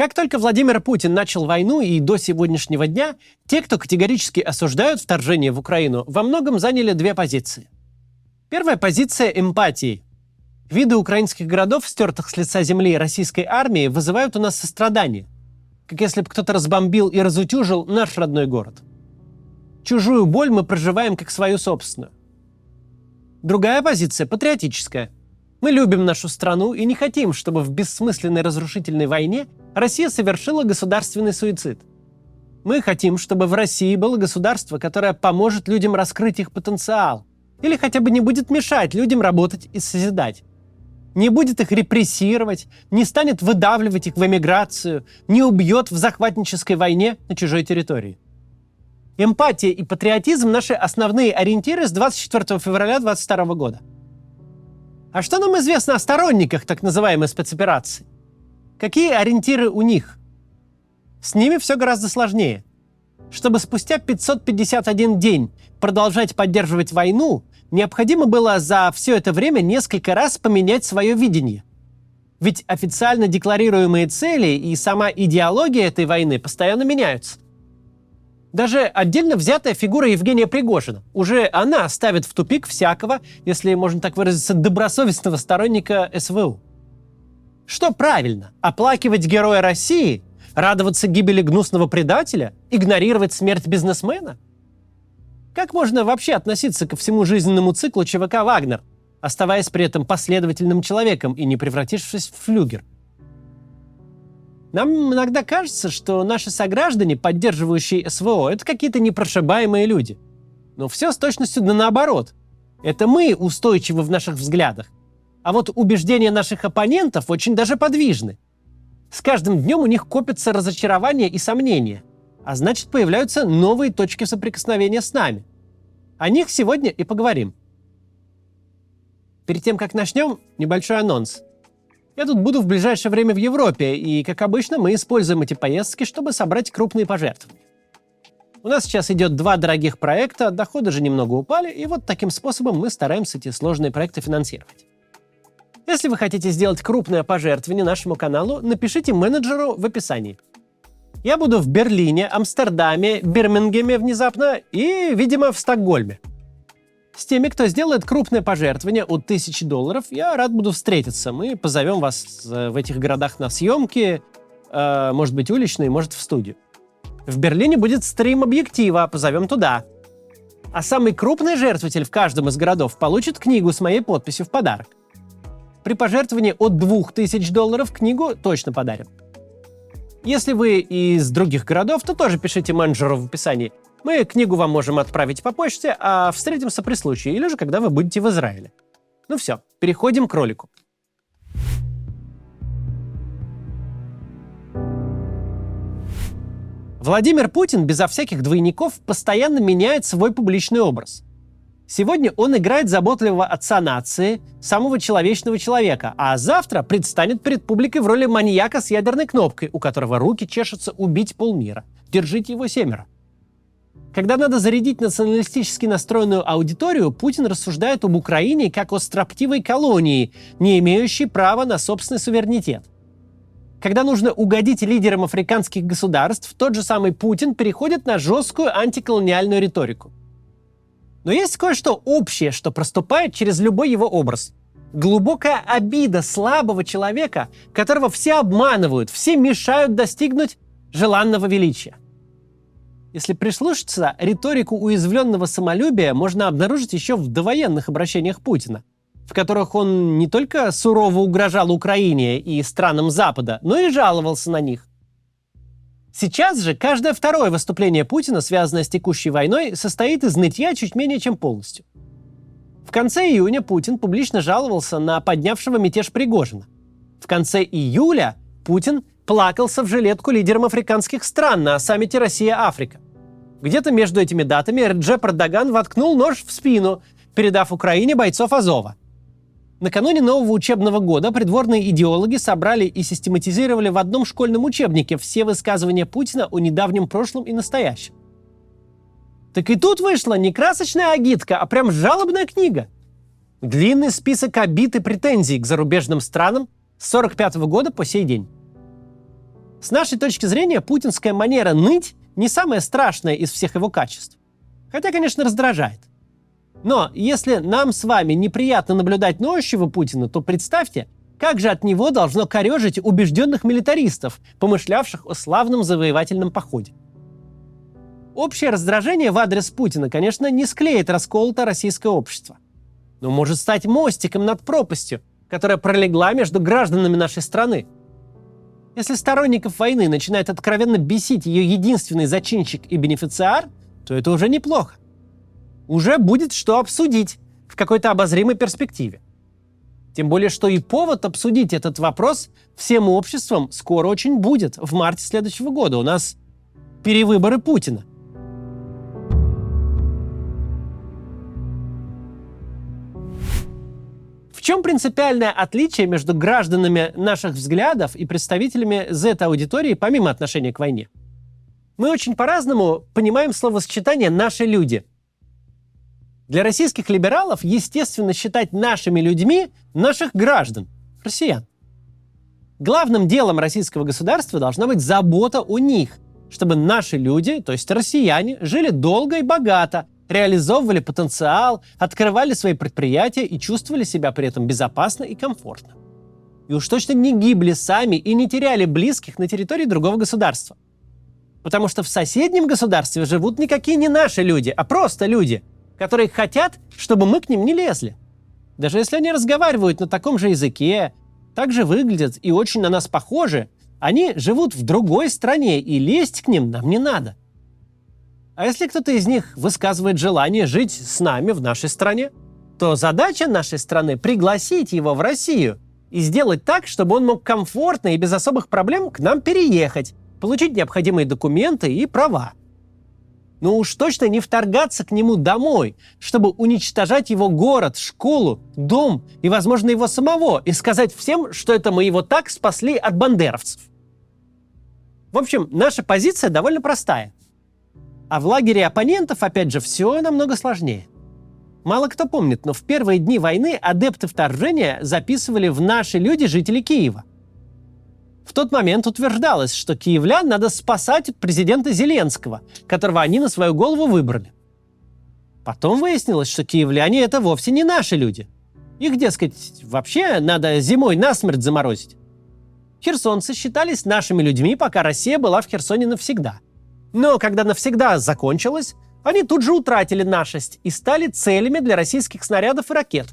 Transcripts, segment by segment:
Как только Владимир Путин начал войну и до сегодняшнего дня, те, кто категорически осуждают вторжение в Украину, во многом заняли две позиции. Первая позиция – эмпатии. Виды украинских городов, стертых с лица земли российской армии, вызывают у нас сострадание, как если бы кто-то разбомбил и разутюжил наш родной город. Чужую боль мы проживаем как свою собственную. Другая позиция – патриотическая. Мы любим нашу страну и не хотим, чтобы в бессмысленной разрушительной войне Россия совершила государственный суицид. Мы хотим, чтобы в России было государство, которое поможет людям раскрыть их потенциал, или хотя бы не будет мешать людям работать и созидать. Не будет их репрессировать, не станет выдавливать их в эмиграцию, не убьет в захватнической войне на чужой территории. Эмпатия и патриотизм – наши основные ориентиры с 24 февраля 2022 года. А что нам известно о сторонниках так называемой спецоперации? Какие ориентиры у них? С ними все гораздо сложнее. Чтобы спустя 551 день продолжать поддерживать войну, необходимо было за все это время несколько раз поменять свое видение. Ведь официально декларируемые цели и сама идеология этой войны постоянно меняются. Даже отдельно взятая фигура Евгения Пригожина, уже она ставит в тупик всякого, если можно так выразиться, добросовестного сторонника СВО. Что правильно? Оплакивать героя России? Радоваться гибели гнусного предателя? Игнорировать смерть бизнесмена? Как можно вообще относиться ко всему жизненному циклу ЧВК «Вагнер», оставаясь при этом последовательным человеком и не превратившись в флюгер? Нам иногда кажется, что наши сограждане, поддерживающие СВО, это какие-то непрошибаемые люди. Но все с точностью да наоборот. Это мы устойчивы в наших взглядах. А вот убеждения наших оппонентов очень даже подвижны. С каждым днем у них копятся разочарования и сомнения. А значит, появляются новые точки соприкосновения с нами. О них сегодня и поговорим. Перед тем, как начнем, небольшой анонс. Я тут буду в ближайшее время в Европе, и, как обычно, мы используем эти поездки, чтобы собрать крупные пожертвования. У нас сейчас идет 2 дорогих проекта, доходы же немного упали, и вот таким способом мы стараемся эти сложные проекты финансировать. Если вы хотите сделать крупное пожертвование нашему каналу, напишите менеджеру в описании. Я буду в Берлине, Амстердаме, Бирмингеме внезапно и, видимо, в Стокгольме. С теми, кто сделает крупное пожертвование от $1000, я рад буду встретиться. Мы позовем вас в этих городах на съемки, может быть, уличные, может, в студию. В Берлине будет стрим объектива, позовем туда. А самый крупный жертвователь в каждом из городов получит книгу с моей подписью в подарок. При пожертвовании от $2000 книгу точно подарим. Если вы из других городов, то тоже пишите менеджеру в описании. Мы книгу вам можем отправить по почте, а встретимся при случае, или же когда вы будете в Израиле. Ну все, переходим к ролику. Владимир Путин безо всяких двойников постоянно меняет свой публичный образ. Сегодня он играет заботливого отца нации, самого человечного человека, а завтра предстанет перед публикой в роли маньяка с ядерной кнопкой, у которого руки чешутся убить полмира. Держите его 7. Когда надо зарядить националистически настроенную аудиторию, Путин рассуждает об Украине как о строптивой колонии, не имеющей права на собственный суверенитет. Когда нужно угодить лидерам африканских государств, тот же самый Путин переходит на жесткую антиколониальную риторику. Но есть кое-что общее, что проступает через любой его образ. Глубокая обида слабого человека, которого все обманывают, все мешают достигнуть желанного величия. Если прислушаться, риторику уязвленного самолюбия можно обнаружить еще в довоенных обращениях Путина, в которых он не только сурово угрожал Украине и странам Запада, но и жаловался на них. Сейчас же каждое второе выступление Путина, связанное с текущей войной, состоит из нытья чуть менее чем полностью. В конце июня Путин публично жаловался на поднявшего мятеж Пригожина. В конце июля Путин плакался в жилетку лидерам африканских стран на саммите Россия-Африка. Где-то между этими датами Реджеп Эрдоган воткнул нож в спину, передав Украине бойцов Азова. Накануне нового учебного года придворные идеологи собрали и систематизировали в одном школьном учебнике все высказывания Путина о недавнем прошлом и настоящем. Так и тут вышла не красочная агитка, а прям жалобная книга. Длинный список обид и претензий к зарубежным странам с 1945 года по сей день. С нашей точки зрения, путинская манера ныть не самое страшное из всех его качеств. Хотя, конечно, раздражает. Но если нам с вами неприятно наблюдать ноющего Путина, то представьте, как же от него должно корежить убежденных милитаристов, помышлявших о славном завоевательном походе. Общее раздражение в адрес Путина, конечно, не склеит расколотое российское общество, но может стать мостиком над пропастью, которая пролегла между гражданами нашей страны. Если сторонников войны начинает откровенно бесить ее единственный зачинщик и бенефициар, то это уже неплохо. Уже будет что обсудить в какой-то обозримой перспективе. Тем более, что и повод обсудить этот вопрос всем обществом скоро очень будет. В марте следующего года у нас перевыборы Путина. В чем принципиальное отличие между гражданами наших взглядов и представителями Z-аудитории помимо отношения к войне? Мы очень по-разному понимаем словосочетание «наши люди». Для российских либералов естественно считать нашими людьми наших граждан, россиян. Главным делом российского государства должна быть забота о них, чтобы наши люди, то есть россияне, жили долго и богато, реализовывали потенциал, открывали свои предприятия и чувствовали себя при этом безопасно и комфортно. И уж точно не гибли сами и не теряли близких на территории другого государства. Потому что в соседнем государстве живут никакие не наши люди, а просто люди, которые хотят, чтобы мы к ним не лезли. Даже если они разговаривают на таком же языке, так же выглядят и очень на нас похожи, они живут в другой стране, и лезть к ним нам не надо. А если кто-то из них высказывает желание жить с нами в нашей стране, то задача нашей страны — пригласить его в Россию и сделать так, чтобы он мог комфортно и без особых проблем к нам переехать, получить необходимые документы и права. Но уж точно не вторгаться к нему домой, чтобы уничтожать его город, школу, дом и, возможно, его самого, и сказать всем, что это мы его так спасли от бандеровцев. В общем, наша позиция довольно простая. А в лагере оппонентов, опять же, все намного сложнее. Мало кто помнит, но в первые дни войны адепты вторжения записывали в «наши люди» жителей Киева. В тот момент утверждалось, что киевлян надо спасать от президента Зеленского, которого они на свою голову выбрали. Потом выяснилось, что киевляне — это вовсе не наши люди. Их, дескать, вообще надо зимой насмерть заморозить. Херсонцы считались нашими людьми, пока Россия была в Херсоне навсегда. Но когда навсегда закончилось, они тут же утратили нашесть и стали целями для российских снарядов и ракет.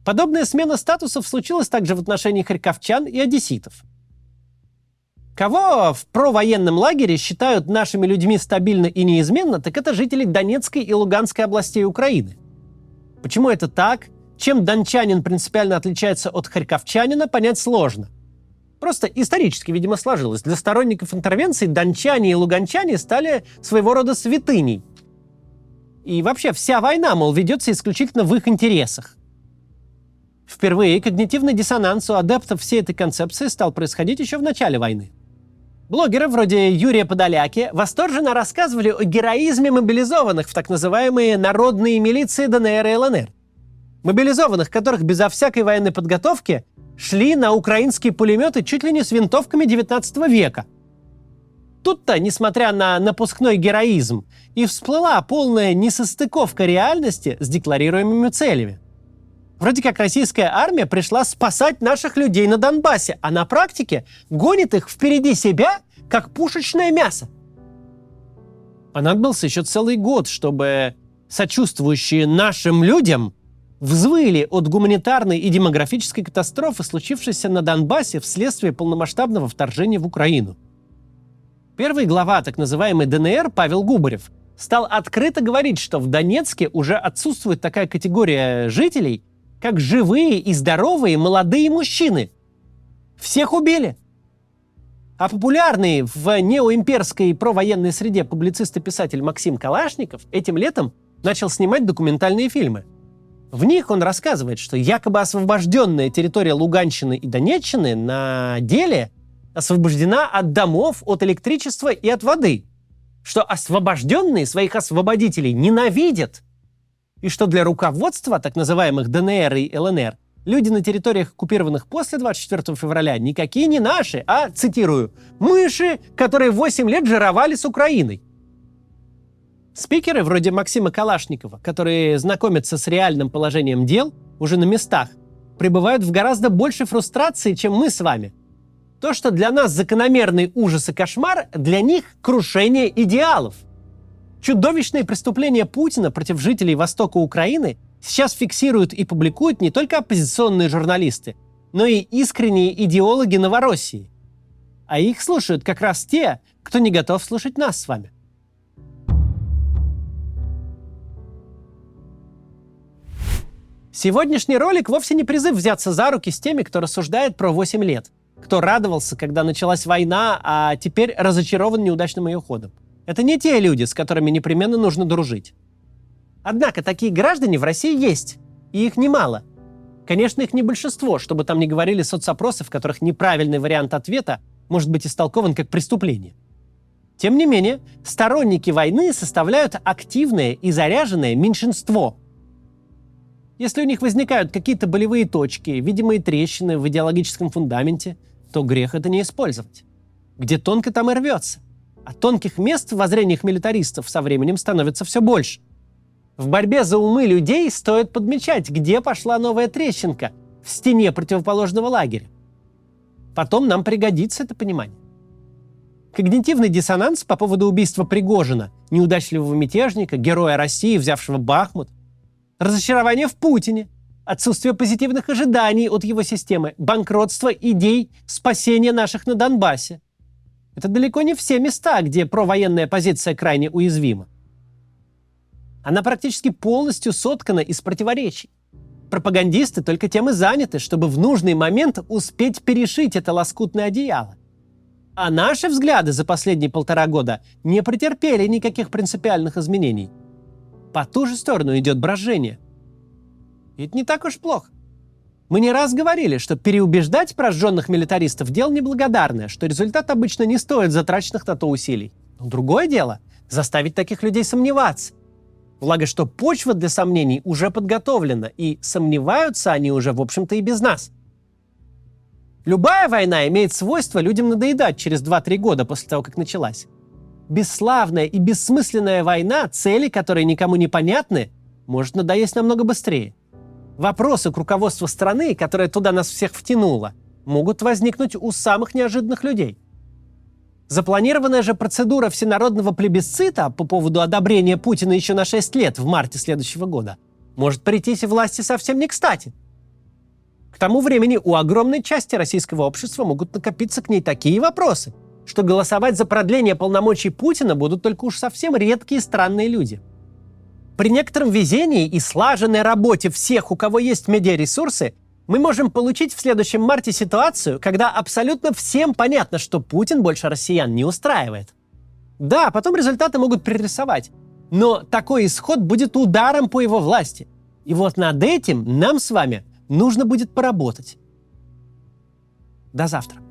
Подобная смена статусов случилась также в отношении харьковчан и одесситов. Кого в провоенном лагере считают нашими людьми стабильно и неизменно, так это жители Донецкой и Луганской областей Украины. Почему это так? Чем дончанин принципиально отличается от харьковчанина, понять сложно. Просто исторически, видимо, сложилось. Для сторонников интервенции дончане и луганчане стали своего рода святыней. И вообще вся война, мол, ведется исключительно в их интересах. Впервые когнитивный диссонанс у адептов всей этой концепции стал происходить еще в начале войны. Блогеры вроде Юрия Подоляки восторженно рассказывали о героизме мобилизованных в так называемые народные милиции ДНР и ЛНР. Мобилизованных, которых безо всякой военной подготовки шли на украинские пулеметы чуть ли не с винтовками 19 века. Тут-то, несмотря на напускной героизм, и всплыла полная несостыковка реальности с декларируемыми целями. Вроде как российская армия пришла спасать наших людей на Донбассе, а на практике гонит их впереди себя, как пушечное мясо. Понадобился еще целый год, чтобы сочувствующие нашим людям взвыли от гуманитарной и демографической катастрофы, случившейся на Донбассе вследствие полномасштабного вторжения в Украину. Первый глава так называемой ДНР Павел Губарев стал открыто говорить, что в Донецке уже отсутствует такая категория жителей, как живые и здоровые молодые мужчины. Всех убили. А популярный в неоимперской провоенной среде публицист и писатель Максим Калашников этим летом начал снимать документальные фильмы. В них он рассказывает, что якобы освобожденная территория Луганщины и Донеччины на деле освобождена от домов, от электричества и от воды, что освобожденные своих освободителей ненавидят, и что для руководства так называемых ДНР и ЛНР Люди на территориях, оккупированных после 24 февраля, никакие не наши, а, цитирую, «мыши, которые 8 лет жировали с Украиной». Спикеры вроде Максима Калашникова, которые знакомятся с реальным положением дел уже на местах, пребывают в гораздо большей фрустрации, чем мы с вами. То, что для нас закономерный ужас и кошмар, для них крушение идеалов. Чудовищные преступления Путина против жителей востока Украины сейчас фиксируют и публикуют не только оппозиционные журналисты, но и искренние идеологи Новороссии. А их слушают как раз те, кто не готов слушать нас с вами. Сегодняшний ролик вовсе не призыв взяться за руки с теми, кто рассуждает про 8 лет, кто радовался, когда началась война, а теперь разочарован неудачным ее ходом. Это не те люди, с которыми непременно нужно дружить. Однако такие граждане в России есть, и их немало. Конечно, их не большинство, чтобы там не говорили соцопросы, в которых неправильный вариант ответа может быть истолкован как преступление. Тем не менее, сторонники войны составляют активное и заряженное меньшинство. Если у них возникают какие-то болевые точки, видимые трещины в идеологическом фундаменте, то грех это не использовать. Где тонко, там и рвется. А тонких мест в воззрениях милитаристов со временем становится все больше. В борьбе за умы людей стоит подмечать, где пошла новая трещинка в стене противоположного лагеря. Потом нам пригодится это понимание. Когнитивный диссонанс по поводу убийства Пригожина, неудачливого мятежника, героя России, взявшего Бахмут, разочарование в Путине, отсутствие позитивных ожиданий от его системы, банкротство идей спасения наших на Донбассе. Это далеко не все места, где провоенная позиция крайне уязвима. Она практически полностью соткана из противоречий. Пропагандисты только тем и заняты, чтобы в нужный момент успеть перешить это лоскутное одеяло. А наши взгляды за последние 1,5 года не претерпели никаких принципиальных изменений. По ту же сторону идет брожение. И это не так уж плохо. Мы не раз говорили, что переубеждать прожженных милитаристов – дело неблагодарное, что результат обычно не стоит затраченных на то усилий. Но другое дело – заставить таких людей сомневаться. Благо, что почва для сомнений уже подготовлена, и сомневаются они уже, в общем-то, и без нас. Любая война имеет свойство людям надоедать через 2-3 года после того, как началась. Бесславная и бессмысленная война, цели которой никому не понятны, может надоесть намного быстрее. Вопросы к руководству страны, которая туда нас всех втянула, могут возникнуть у самых неожиданных людей. Запланированная же процедура всенародного плебисцита по поводу одобрения Путина еще на 6 лет в марте следующего года может прийтись власти совсем не кстати. К тому времени у огромной части российского общества могут накопиться к ней такие вопросы, что голосовать за продление полномочий Путина будут только уж совсем редкие странные люди. При некотором везении и слаженной работе всех, у кого есть медиаресурсы, мы можем получить в следующем марте ситуацию, когда абсолютно всем понятно, что Путин больше россиян не устраивает. Да, потом результаты могут пририсовать, но такой исход будет ударом по его власти. И вот над этим нам с вами нужно будет поработать. До завтра.